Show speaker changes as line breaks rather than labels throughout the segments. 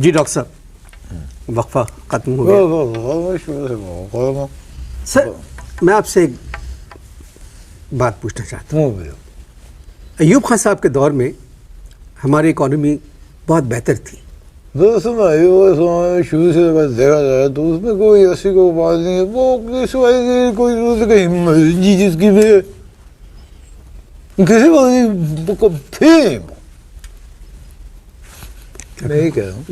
جی doctor صاحب وقفہ ختم ہو گیا. سر میں آپ سے ایک بات پوچھنا چاہتا ہوں. ایوب خان صاحب کے دور میں ہماری اکانومی بہت بہتر تھی.
شروع سے دیکھا جائے تو اس میں کوئی ایسی کوئی بات نہیں ہے. وہ سوائے کوئی جس کی بھی کسی بات میں یہ کہہ رہا ہوں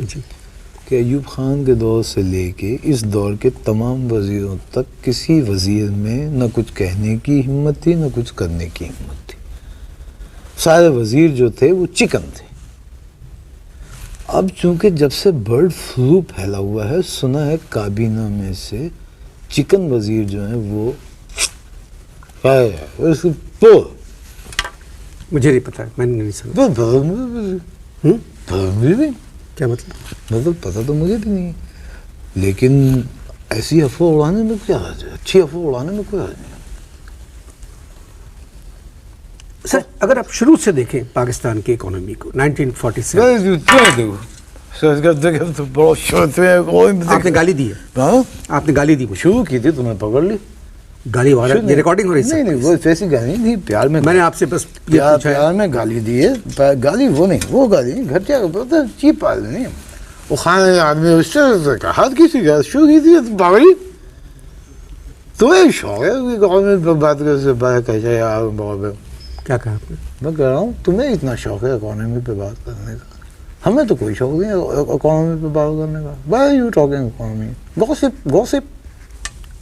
کہ ایوب خان کے دور سے لے کے اس دور کے تمام وزیروں تک کسی وزیر میں نہ کچھ کہنے کی ہمت تھی نہ کچھ کرنے کی ہمت تھی. سارے وزیر جو تھے وہ چکن تھے. اب چونکہ جب سے برڈ فلو پھیلا ہوا ہے سنا ہے کابینہ میں سے چکن وزیر جو ہیں وہ
مجھے نہیں پتا, میں نے نہیں سنا. کیا
مطلب پتہ تو مجھے بھی نہیں ہے, لیکن ایسی افواہ اڑانے میں کیا حرج ہے, اچھی افواہ اڑانے میں کوئی حرج نہیں.
سر اگر آپ شروع سے دیکھیں پاکستان کی اکانومی کو 1947 آپ نے گالی دی ہے, آپ نے گالی دی مجھے.
شروع کی تھی تو میں پکڑ لی.
گالی والا یہ ریکارڈنگ ہو رہی ہے.
نہیں وہ ایسی گالی نہیں تھی, پیار میں
نے آپ سے بس
پیار میں گالی دی ہے. گالی وہ نہیں, وہ گالی گھر کیا چیپ پال نہیں. وہ خانے آدمی اس سے کہا کسی کا شروع کی تھی پاگلی. تمہیں شوق ہے گورنمنٹ پہ بات کر یار
کیا کہا آپ نے؟
میں کہہ رہا ہوں تمہیں اتنا شوق ہے اکانومی پہ بات کرنے کا, ہمیں تو کوئی شوق نہیں ہے اکانومی پہ بات کرنے کا. Why you talking economy gossip.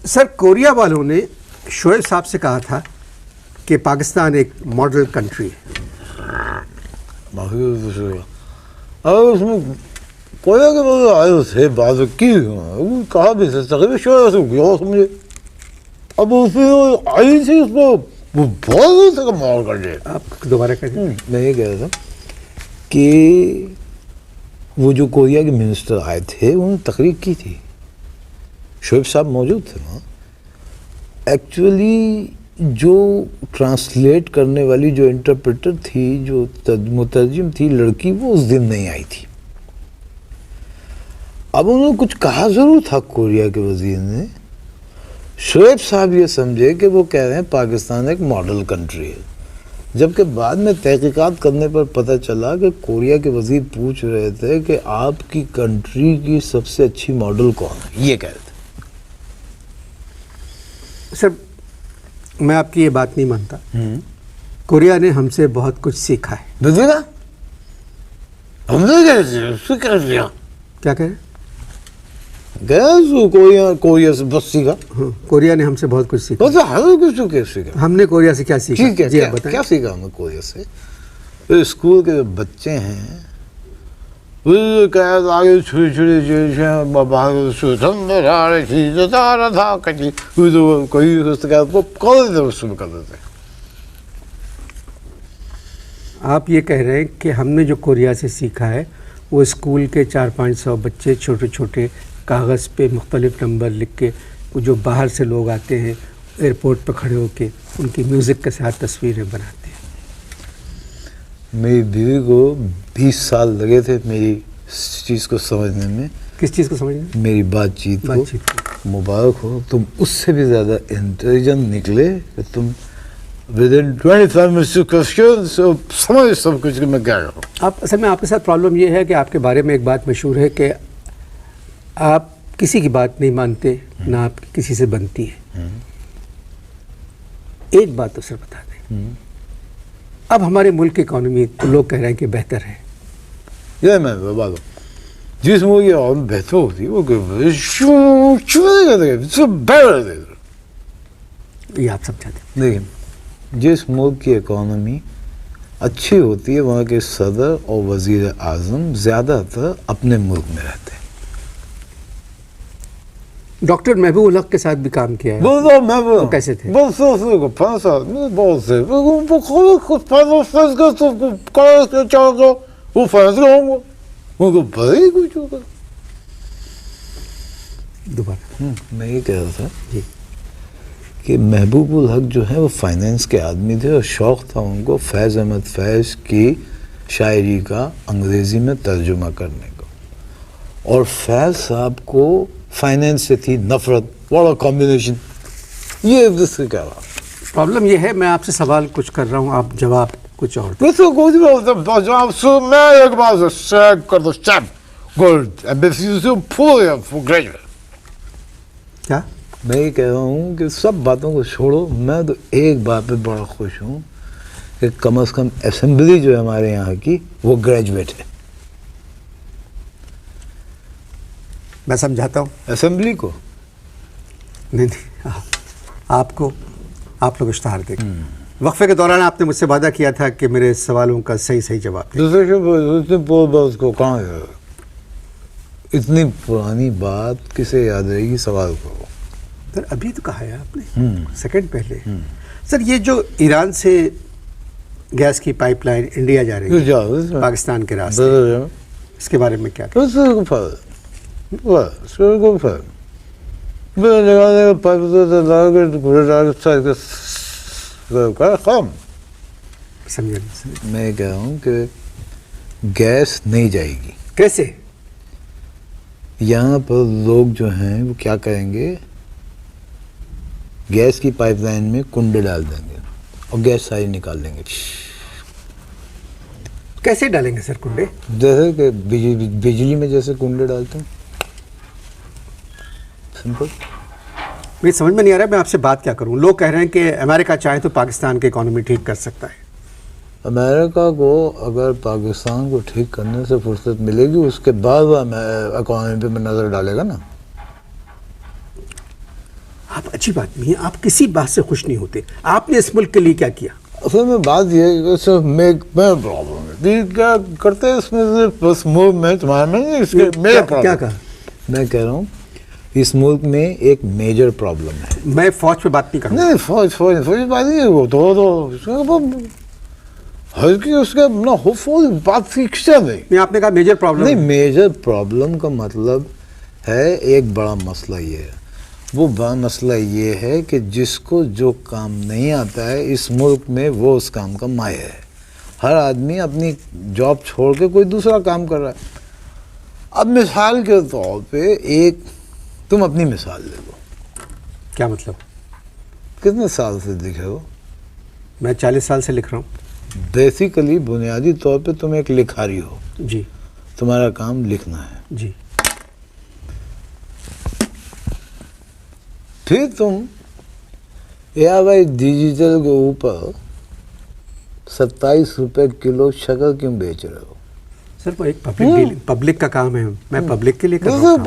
Sir Korea والوں نے شعیب صاحب سے کہا تھا کہ پاکستان ایک ماڈل کنٹری ہے.
اگر اس میں کوریا کے بعد آئے تھے بات کی کہا بھی تقریباً شعیب سے گیا سمجھے. اب اس میں آئی تھی اس کو وہ بہت کا ماحول کر دے.
آپ دوبارہ کہیں.
میں یہ کہہ رہا تھا کہ وہ جو کوریا کے منسٹر آئے تھے انہوں نے تقریر کی تھی, شعیب صاحب موجود تھے وہاں. ایکچولی جو ٹرانسلیٹ کرنے والی جو انٹرپریٹر تھی, جو مترجم تھی لڑکی, وہ اس دن نہیں آئی تھی. اب انہوں نے کچھ کہا ضرور تھا کوریا کے وزیر نے. شعیب صاحب یہ سمجھے کہ وہ کہہ رہے ہیں پاکستان ایک ماڈل کنٹری ہے, جبکہ بعد میں تحقیقات کرنے پر پتہ چلا کہ کوریا کے وزیر پوچھ رہے تھے کہ آپ کی کنٹری کی سب سے اچھی ماڈل کون ہے, یہ کہہ رہے تھے.
سر میں آپ کی یہ بات نہیں مانتا. کوریا نے ہم سے بہت کچھ سیکھا ہے.
ہم نے
کیا کہہ رہے ہیں؟
کوریا سے بس سیکھا.
کوریا نے ہم سے بہت کچھ سیکھا. ہم نے کوریا سے کیا سیکھا؟
جی آپ بتائیں. کیا سیکھا ہم نے کوریا سے؟ اسکول کے جو بچے ہیں آگے چھوٹی چھوٹی.
آپ یہ کہہ رہے ہیں کہ ہم نے جو کوریا سے سیکھا ہے وہ اسکول کے 400-500 بچے چھوٹے چھوٹے کاغذ پہ مختلف نمبر لکھ کے, جو باہر سے لوگ آتے ہیں ایئرپورٹ پہ کھڑے ہو کے ان کی میوزک کے ساتھ تصویریں بناتے ہیں.
میری بیوی کو 20 سال لگے تھے میری چیز کو سمجھنے میں.
کس چیز کو سمجھنے؟
میری بات چیت کو. مبارک ہو, تم اس سے بھی زیادہ انٹیلیجنٹ نکلے کہ تم within 25 minutes سمجھ سب کچھ میں کیا کروں.
آپ اصل میں آپ کے ساتھ پرابلم یہ ہے کہ آپ کے بارے میں ایک بات مشہور ہے کہ آپ کسی کی بات نہیں مانتے, نہ آپ کسی سے بنتی ہے. ایک بات تو سر بتا دیں, اب ہمارے ملک کی اکانومی تو لوگ کہہ رہے ہیں کہ بہتر ہے.
یہ میں بتا دوں جس ملک کی اکانومی بہتر ہوتی ہے وہ
یہ آپ سمجھا دیں.
لیکن جس ملک کی اکانومی اچھی ہوتی ہے وہاں کے صدر اور وزیر اعظم زیادہ تر اپنے ملک میں رہتے ہیں.
ڈاکٹر محبوب الحق کے ساتھ بھی کام کیا ہے.
وہ
کیسے تھے؟ دوبارہ
میں یہ کہہ رہا تھا کہ محبوب الحق جو ہے وہ فائنینس کے آدمی تھے اور شوق تھا ان کو فیض احمد فیض کی شاعری کا انگریزی میں ترجمہ کرنے کو. اور فیض صاحب کو فائنینس سے تھی نفرت. What combination. یہ اس سے کیا رہا.
پرابلم یہ ہے میں آپ سے سوال کچھ کر رہا ہوں, آپ جواب کچھ اور.
میں ایک بات کر دو
کیا
میں یہ کہہ رہا ہوں کہ سب باتوں کو چھوڑو. میں تو ایک بات پہ بڑا خوش ہوں کہ کم از کم اسمبلی جو ہے ہمارے یہاں کی وہ گریجویٹ ہے.
میں سمجھاتا ہوں
اسمبلی کو
نہیں آپ کو, آپ لوگ اشتہار دیں. وقفے کے دوران آپ نے مجھ سے وعدہ کیا تھا کہ میرے سوالوں کا صحیح جواب دیں.
دوسرے کو کہاں ہے اتنی پرانی بات کسے یاد رہے گی. سوال کرو.
سر ابھی تو کہا ہے آپ نے سیکنڈ پہلے. سر یہ جو ایران سے گیس کی پائپ لائن انڈیا جا رہی ہے پاکستان کے راستے, اس کے بارے میں کیا
میں کہہ رہا ہوں کہ گیس نہیں جائے گی.
کیسے؟
یہاں پر لوگ جو ہیں وہ کیا کریں گے, گیس کی پائپ لائن میں کنڈے ڈال دیں گے اور گیس ساری نکال دیں گے.
کیسے ڈالیں گے سر کنڈے؟
جیسے کہ بجلی میں جیسے کنڈے ڈالتے ہیں. سمپل.
مجھے سمجھ میں نہیں آ رہا ہے میں آپ سے بات کیا کروں. لوگ کہہ رہے ہیں کہ امریکہ چاہے تو پاکستان کی اکانومی ٹھیک کر سکتا ہے.
امریکہ کو اگر پاکستان کو ٹھیک کرنے سے فرصت ملے گی اس کے بعد وہ اکانومی پہ نظر ڈالے گا نا.
آپ اچھی بات نہیں ہے, آپ کسی بات سے خوش نہیں ہوتے. آپ نے اس ملک کے لیے کیا کیا؟
اصل میں بات یہ ہے کہ پرابلم ہے کیا کرتے ہیں اس میں بس میں تمہارا میں
کیا کہا.
میں کہہ رہا ہوں اس ملک میں ایک میجر پرابلم ہے.
میں فوج پہ بات نہیں کروں.
نہیں فوج بات نہیں ہے وہ تو ہلکی اس کا نہ ہو فوج بات فکس نہیں.
آپ نے کہا میجر پرابلم.
نہیں میجر پرابلم کا مطلب ہے ایک بڑا مسئلہ یہ ہے. وہ بڑا مسئلہ یہ ہے کہ جس کو جو کام نہیں آتا ہے اس ملک میں وہ اس کام کا ماہر ہے. ہر آدمی اپنی جاب چھوڑ کے کوئی دوسرا کام کر رہا ہے. اب مثال کے طور پہ ایک تم اپنی مثال لے لو.
کیا مطلب؟
کتنے سال سے لکھے ہو؟
میں 40 سال سے لکھ رہا ہوں.
بیسیکلی بنیادی طور پہ تم ایک لکھاری ہو.
جی.
تمہارا کام لکھنا ہے.
جی.
پھر تم ARY ڈیجیٹل کے اوپر 27 روپے کلو شکر کیوں بیچ رہے ہو؟
سر وہ ایک پبلک کا کام ہے, میں پبلک کے لیے کر رہا ہوں.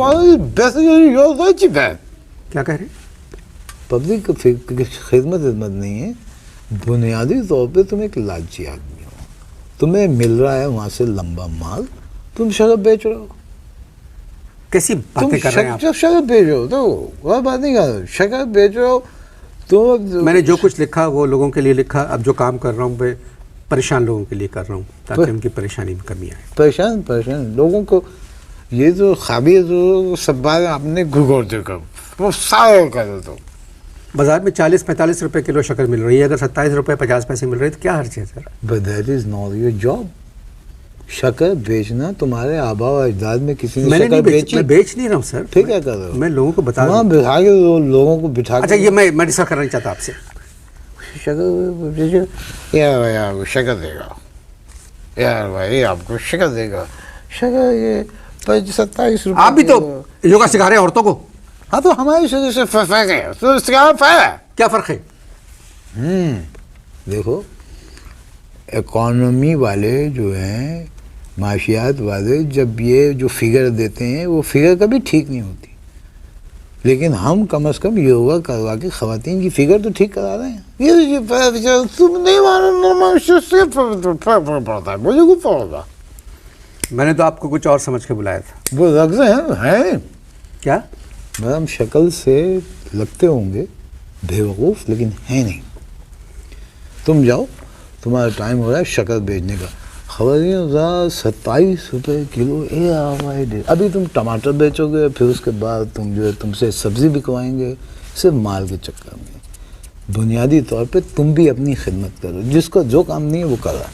کیا کہہ رہے ہیں؟
پبلک کی خدمت نہیں ہے. بنیادی طور پہ تم ایک لالچی آدمی ہو. تمہیں مل رہا ہے وہاں سے لمبا مال, تم شکر بیچ رہے ہو.
کیسی باتیں کر رہے ہیں آپ؟
شکر بیچ رہے ہو تو وہ بات نہیں کر رہے. شکر بیچ رہے ہو تو
میں نے جو کچھ لکھا وہ لوگوں کے لیے لکھا. اب جو کام کر رہا ہوں میں پریشان لوگوں کے لیے کر رہا ہوں تاکہ ان کی پریشانی میں کمی آئے.
پریشان لوگوں کو یہ جو خوابی جو سب بات آپ نے گھگور دے کر وہ سارے کر دیتا ہوں.
بازار میں 40-45 روپے کلو شکر مل رہی ہے, اگر 27 روپے 50 پیسے مل رہے تو کیا حرج ہے سر؟
But that is not your job. شکر بیچنا تمہارے آبا و اجداد میں کسی نے شکر بیچی.
میں بیچ نہیں رہا ہوں سر.
پھر کیا کر رہے ہو؟
میں لوگوں کو بتا
رہا ہوں. بٹھا کے لوگوں کو بٹھا کے.
اچھا یہ میں ڈسکس کرنا چاہتا آپ سے.
شکر یار آپ کو شکر دے گا, یار بھائی آپ کو شکر دے گا. شکر یہ 27 روپے.
آپ بھی تو یوگا سکھا رہے ہیں عورتوں کو.
ہاں تو ہماری شکر سے فرق ہے تو اس کا فرق ہے.
کیا فرق ہے؟
دیکھو اکانومی والے جو ہیں معاشیات والے جب یہ جو فگر دیتے ہیں وہ فگر کبھی ٹھیک نہیں ہوتی, لیکن ہم کم از کم یوگا کروا کے خواتین کی فگر تو ٹھیک کرا رہے ہیں. یہ تم نہیں پڑتا ہے مجھے کو پڑتا.
میں نے تو آپ کو کچھ اور سمجھ کے بلایا تھا.
وہ لگتے ہیں
کیا
میڈم شکل سے لگتے ہوں گے بیوقوف لیکن ہے نہیں. تم جاؤ, تمہارا ٹائم ہو رہا ہے شکر بیچنے کا. خواتین 27 روپے کلو. ابھی تم ٹماٹر بیچو گے, پھر اس کے بعد تم جو ہے تم سے سبزی بکوائیں گے صرف مال کے چکر میں. بنیادی طور پہ تم بھی اپنی خدمت کرو. جس کو جو کام نہیں ہے وہ کرا.